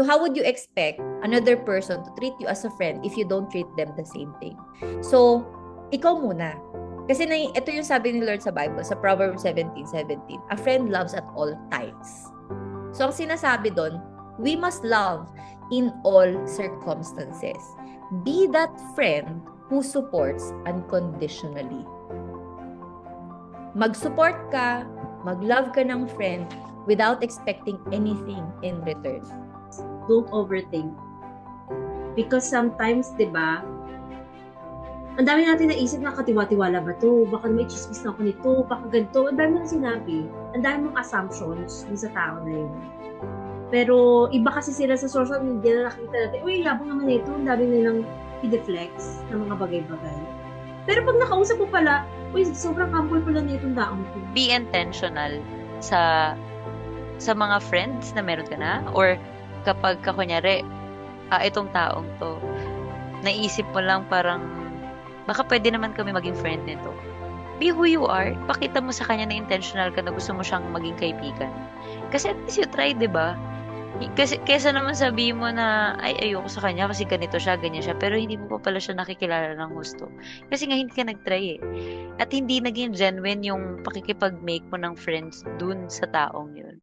So how would you expect another person to treat you as a friend if you don't treat them the same thing? So, ikaw muna. Kasi ito yung sabi ni Lord sa Bible, sa Proverbs 17:17, a friend loves at all times. So, ang sinasabi doon, we must love in all circumstances. Be that friend who supports unconditionally. Mag-support ka, mag-love ka ng friend without expecting anything in return. Don't overthink. Because sometimes, di ba, ang dami natin naisip na katiwa-tiwala ba to? Baka may chismis na ako nito, baka ganito. Ang dami nang sinabi. Ang dami mong assumptions dun sa tao na yun. Pero iba kasi sila sa social media na nakita natin, uy, yabang naman ito, ang dami nilang i-deflex ng mga bagay-bagay. Pero pag nakausap mo pala, uy, sobrang humble pala na itong taong to. Be intentional sa mga friends na meron ka na, or kapag kunyari, itong taong to, naisip mo lang parang, baka pwede naman kami maging friend nito. Be who you are. Pakita mo sa kanya na intentional ka na gusto mo siyang maging kaibigan. Kasi at least you try, di ba? Kasi, kesa naman sabihin mo na, ay, ayoko sa kanya kasi ganito siya, ganyan siya, pero hindi mo pa pala siya nakikilala ng gusto. Kasi nga, hindi ka nag-try eh. At hindi naging genuine yung pakikipag-make mo ng friends dun sa taong yun.